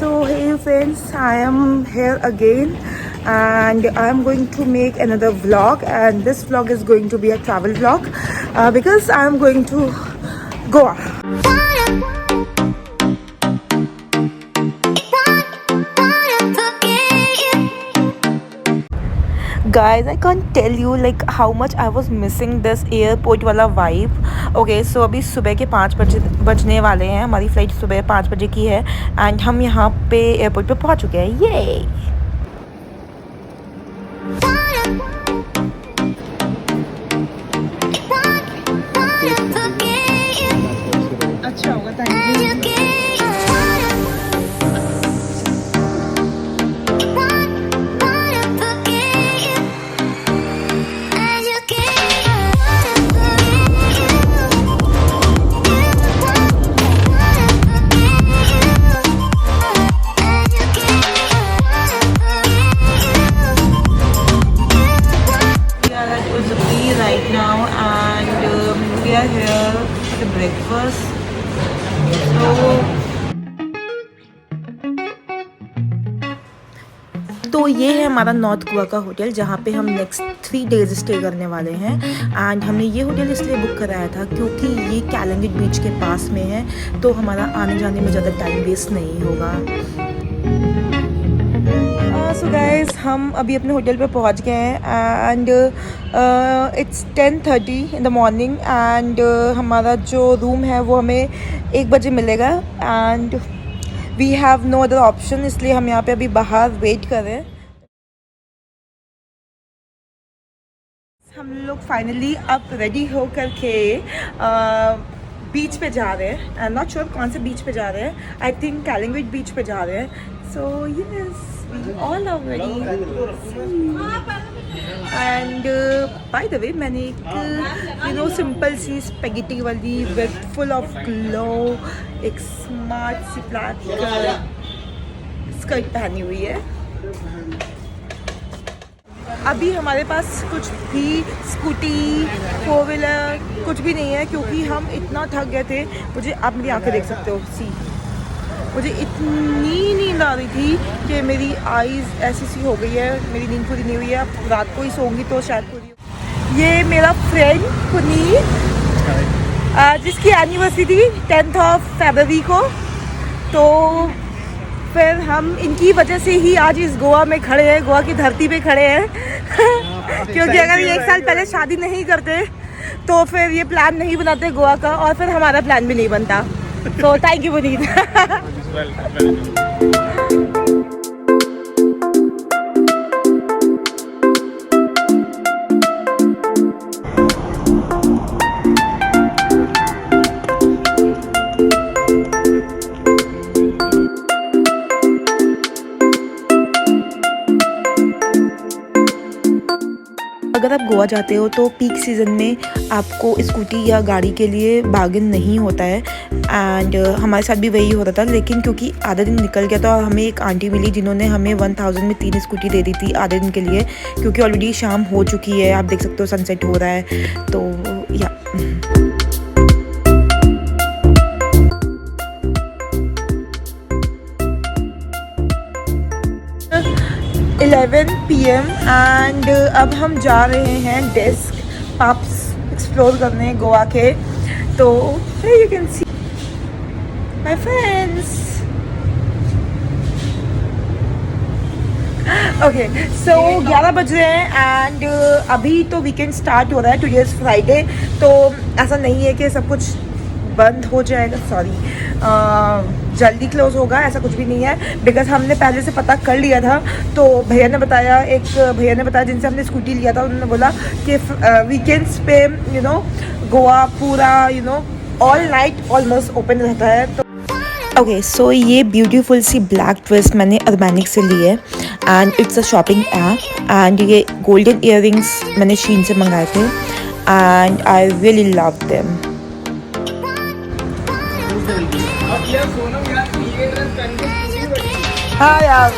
So hey friends, I am here again and I am going to make another vlog, and this vlog is going to be a travel vlog because I am going to Goa. Guys, I can't tell you like how much I was missing this airport वाला vibe. Okay, so अभी सुबह के 5 बजने वाले हैं. हमारी flight सुबह 5 बजे की है एंड हम यहाँ पे एयरपोर्ट पे पहुँच चुके हैं. ये अच्छा होगा. Thank you. Right now and we are here for the breakfast. तो ये है हमारा नॉर्थ गोवा का होटल जहाँ पे हम नेक्स्ट 3 डेज स्टे करने वाले हैं. एंड हमने ये होटल इसलिए बुक कराया था क्योंकि ये कैलंगिट बीच के पास में है, तो हमारा आने जाने में ज़्यादा टाइम वेस्ट नहीं होगा. सो गाइस, हम अभी अपने होटल पे पहुंच गए हैं and it's 10:30 in the morning and हमारा जो रूम है वो हमें 1 बजे मिलेगा and we have no other option, इसलिए हम यहाँ पे अभी बाहर वेट कर रहे हैं. हम लोग फाइनली अब रेडी हो करके बीच पे जा रहे हैं. आई एम नॉट श्योर कौन से बीच पे जा रहे हैं. आई थिंक कैलंगिट बीच पे जा रहे हैं. So yes, we all are ready. And by the way, मैंने एक सिंपल सी स्पेगेटी वाली विद फुल ऑफ ग्लो एक स्मार्ट सी ब्लैक स्कर्ट पहनी हुई है. अभी हमारे पास कुछ भी स्कूटी 4 व्हीलर कुछ भी नहीं है क्योंकि हम इतना थक गए थे. मुझे आप मेरी आंखें देख सकते हो. मुझे इतनी नींद आ रही थी कि मेरी आईज़ ऐसी सी हो गई है. मेरी नींद पूरी नहीं हुई है. अब रात को ही सोऊंगी तो शायद पूरी हो. ये मेरा फ्रेंड पुनीत जिसकी एनिवर्सरी थी 10th of February को, तो फिर हम इनकी वजह से ही आज इस गोवा में खड़े हैं, गोवा की धरती पे खड़े हैं. क्योंकि अगर ये 1 साल पहले शादी नहीं करते तो फिर ये प्लान नहीं बनाते गोवा का और फिर हमारा प्लान भी नहीं बनता. तो थैंक यू पुनीत. अगर आप गोवा जाते हो तो पीक सीज़न में आपको स्कूटी या गाड़ी के लिए बार्गेन नहीं होता है एंड हमारे साथ भी वही होता था. लेकिन क्योंकि आधा दिन निकल गया था और हमें एक आंटी मिली जिन्होंने हमें 1000 में 3 स्कूटी दे दी थी आधे दिन के लिए, क्योंकि ऑलरेडी शाम हो चुकी है. आप देख सकते हो सनसेट हो रहा है. तो या 11 PM एंड अब हम जा रहे हैं डेस्क पब्स एक्सप्लोर करने गोवा के. तो you can see my friends. Okay, so 11 बज रहे हैं एंड अभी तो वीकेंड स्टार्ट हो रहा है. टुडे इज़ फ्राइडे, तो ऐसा नहीं है कि सब कुछ बंद हो जाएगा. सॉरी, जल्दी क्लोज होगा ऐसा कुछ भी नहीं है बिकॉज हमने पहले से पता कर लिया था. तो भैया ने बताया जिनसे हमने स्कूटी लिया था, उन्होंने बोला कि वीकेंड्स पे गोवा पूरा ऑल नाइट ऑलमोस्ट ओपन रहता है. तो ओके, सो ये ब्यूटीफुल सी ब्लैक ड्रेस मैंने अर्बैनिक से ली है and it's a shopping app. And ये गोल्डन इयररिंग्स मैंने शीन से मंगाए थे and I really love them. हाँ यार,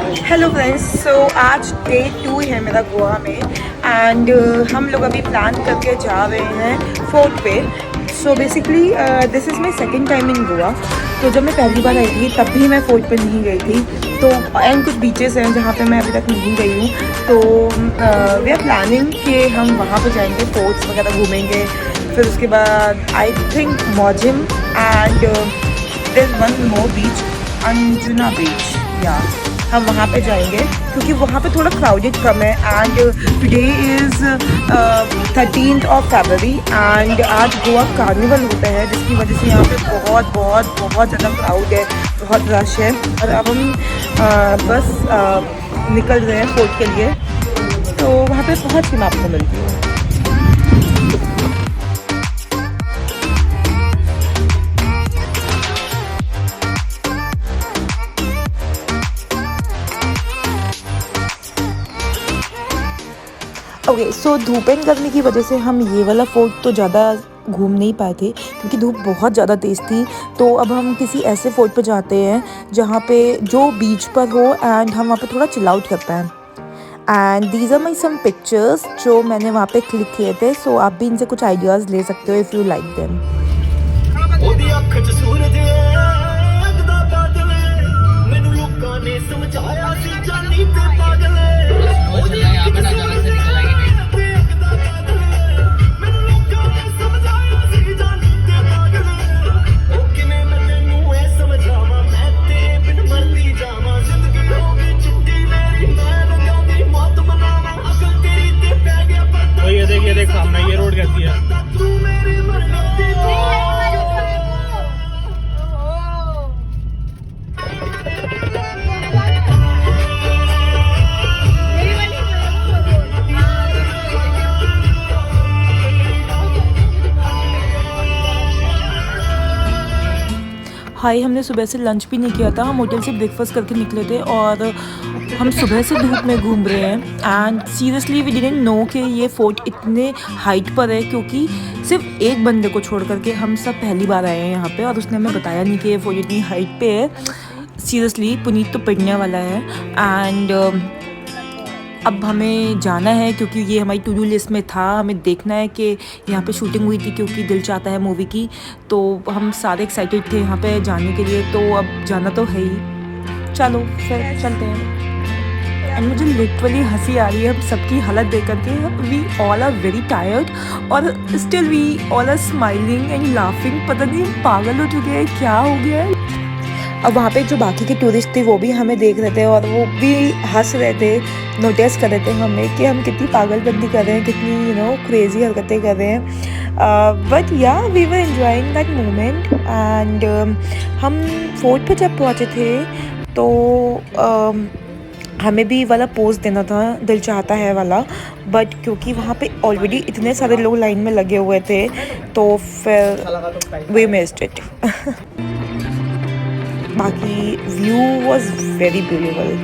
हेलो फ्रेंड्स, सो आज डे 2 है मेरा गोवा में एंड हम लोग अभी प्लान करके जा रहे हैं फोर्ट पे। So basically this is my second time in Goa. तो जब मैं पहली बार आई थी तब भी मैं फोर्ट पे नहीं गई थी। तो एंड कुछ बीचेस हैं जहाँ पे मैं अभी तक नहीं गई हूँ। तो वी आर प्लानिंग कि हम वहाँ पे जाएंगे, फोर्ट्स वगैरह घूमेंगे। फिर उसके बाद I think Morjim and there is one more beach, Anjuna beach, या हम वहाँ पे जाएंगे क्योंकि वहाँ पे थोड़ा क्राउडेड कम है। And today is 13th of February and आज गोवा कार्निवल होता है, जिसकी वजह से यहाँ पे बहुत ज़्यादा क्राउड है, बहुत रश है। और अब हम बस निकल रहे हैं फोर्ट के लिए। तो वहाँ पे पहुँच के मैं आपको मिलती हूँ। ओके, सो धूप एंड गर्मी की वजह से हम ये वाला फोर्ट तो ज़्यादा घूम नहीं पाए थे क्योंकि धूप बहुत ज़्यादा तेज़ थी। तो अब हम किसी ऐसे फोर्ट पर जाते हैं जहाँ पे जो बीच पर हो एंड हम वहाँ पे थोड़ा चिल आउट कर पाएँ। And these are my some pictures जो मैंने वहाँ पे क्लिक किए थे। सो आप भी इनसे कुछ आइडियाज़ ले सकते हो इफ़ यू लाइक देम। ये देख सामने ये रोड कैसी है। हाय, हमने सुबह से लंच भी नहीं किया था। हम होटल से ब्रेकफास्ट करके निकले थे और हम सुबह से धूप में घूम रहे हैं। And seriously we didn't know कि ये फोर्ट इतने हाइट पर है, क्योंकि सिर्फ एक बंदे को छोड़ करके हम सब पहली बार आए हैं यहाँ पे और उसने हमें बताया नहीं कि ये फोर्ट इतनी हाइट पे है। सीरियसली पुनीत तो पिटने वाला है। एंड अब हमें जाना है क्योंकि ये हमारी टू डू लिस्ट में था। हमें देखना है कि यहाँ पे शूटिंग हुई थी क्योंकि दिल चाहता है मूवी की। तो हम सारे एक्साइटेड थे यहाँ पे जाने के लिए, तो अब जाना तो है ही। चलो फिर चलते हैं। एंड मुझे लिटरली हंसी आ रही है अब सबकी हालत देख करके। We all are very tired और still we all are smiling and laughing. पता नहीं हम पागल हो चुके हैं, क्या हो गया है। अब वहाँ पे जो बाकी के टूरिस्ट थे वो भी हमें देख रहे थे और वो भी हंस रहे थे, नोटिस कर रहे थे हमें कि हम कितनी पागलबंदी कर रहे हैं, कितनी क्रेज़ी हरकतें कर रहे हैं। But yeah we were enjoying that moment. And हम फोर्ट पे जब पहुँचे थे तो हमें भी वाला पोज देना था, दिल चाहता है वाला। बट क्योंकि वहाँ पे ऑलरेडी इतने सारे लोग लाइन में लगे हुए थे तो फिर वी मिस्ड इट। बाकी व्यू वॉज वेरी ब्यूटीफुल।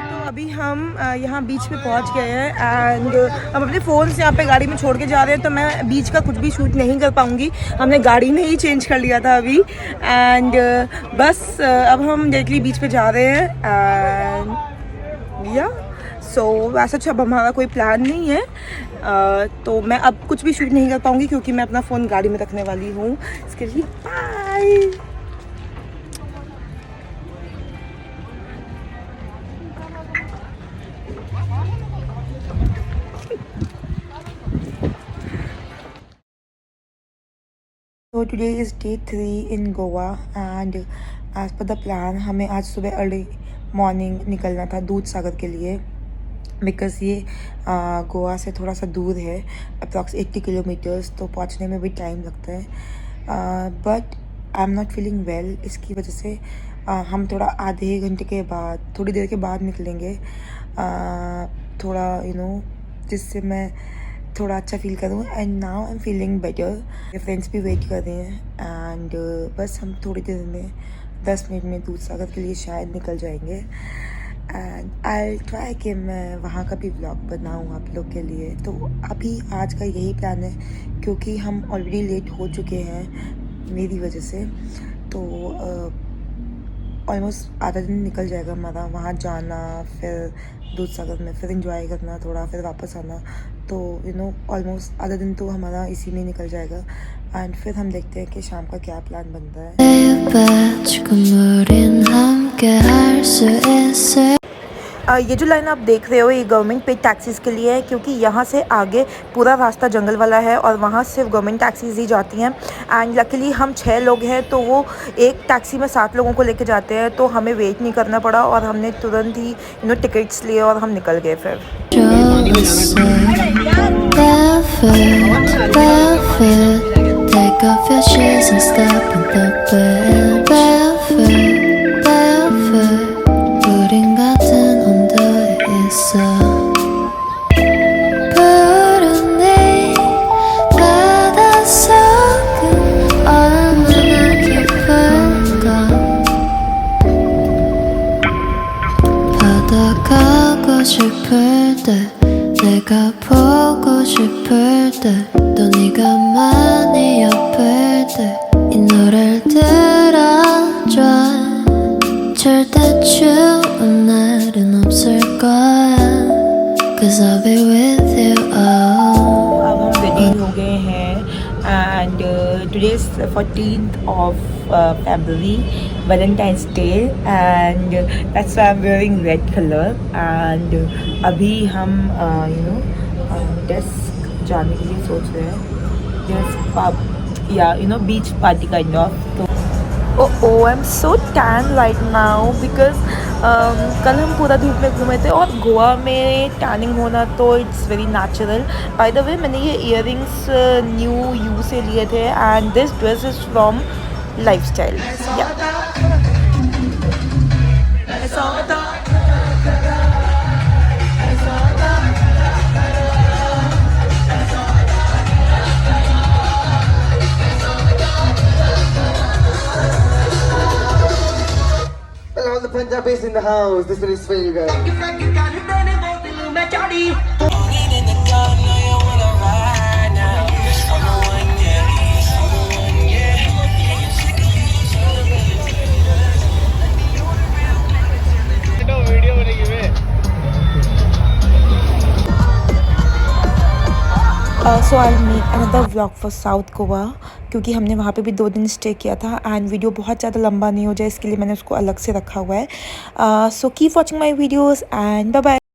तो अभी हम यहाँ बीच पे पहुँच गए हैं एंड हम अपने फ़ोन्स यहाँ पे गाड़ी में छोड़ के जा रहे हैं। तो मैं बीच का कुछ भी शूट नहीं कर पाऊँगी, हमने गाड़ी में ही चेंज कर लिया था अभी। एंड बस अब हम डायरेक्टली बीच पे जा रहे हैं। एंड या सो वैसा अच्छा अब हमारा कोई प्लान नहीं है। तो मैं अब कुछ भी शूट नहीं कर पाऊँगी क्योंकि मैं अपना फ़ोन गाड़ी में रखने वाली हूँ। इसके लिए bye. So today is day 3 in Goa and as per the plan हमें आज सुबह अर्ली मॉर्निंग निकलना था दूध सागर के लिए, बिकॉज़ ये गोवा से थोड़ा सा दूर है, अप्रॉक्स 80 किलोमीटर्स। तो पहुंचने में भी टाइम लगता है। But I am not feeling well, इसकी वजह से हम थोड़ा आधे घंटे के बाद, थोड़ी देर के बाद निकलेंगे, थोड़ा जिससे मैं थोड़ा अच्छा फील करूँ। And now I am feeling better. मेरे फ्रेंड्स भी वेट कर रहे हैं एंड बस हम थोड़ी देर में 10 मिनट में दूध सागर के लिए शायद निकल जाएंगे। एंड आई ट्राई कि मैं वहाँ का भी व्लॉग बनाऊँ आप लोग के लिए। तो अभी आज का यही प्लान है क्योंकि हम ऑलरेडी लेट हो चुके हैं मेरी वजह से। तो ऑलमोस्ट आधा दिन निकल जाएगा हमारा वहाँ जाना, फिर दूधसागर में फिर इंजॉय करना थोड़ा, फिर वापस आना। तो ऑलमोस्ट आधा दिन तो हमारा इसी में निकल जाएगा। एंड फिर हम देखते हैं कि शाम का क्या प्लान बनता है। ये जो लाइन आप देख रहे हो ये गवर्नमेंट पेड टैक्सीज़ के लिए है क्योंकि यहाँ से आगे पूरा रास्ता जंगल वाला है और वहाँ सिर्फ गवर्नमेंट टैक्सीज़ ही जाती हैं। एंड लकीली हम 6 लोग हैं तो वो एक टैक्सी में 7 लोगों को लेके जाते हैं, तो हमें वेट नहीं करना पड़ा और हमने तुरंत ही टिकट्स लिए और हम निकल गए फिर। 싶을 때 내가 보고 싶을 때 또 네가 많이 아플 때 이 노래를 들어줘 절대 추운 날은 없을 거야 Cause I'll be with you oh. अब हम रेडी हो गए हैं and today is 14th of February, Valentine's Day, and that's why I'm wearing red color. And अभी हम डेस्क जाने के लिए सोच रहे हैं, just pub, yeah, beach party kind of. तो I'm so tan right now because कल हम पूरा धूप में घूमे थे और गोवा में टैनिंग होना तो it's very natural. By the way मैंने ये इयररिंग्स न्यू यू से लिए थे and this dress is from lifestyle. All the Punjabis in the house, this one is for you guys. Video बनेगी वे। So I make another vlog for south Goa क्योंकि हमने वहाँ पे भी 2 दिन स्टे किया था एंड वीडियो बहुत ज़्यादा लंबा नहीं हो जाए इसके लिए मैंने उसको अलग से रखा हुआ है। So keep watching my videos and bye bye.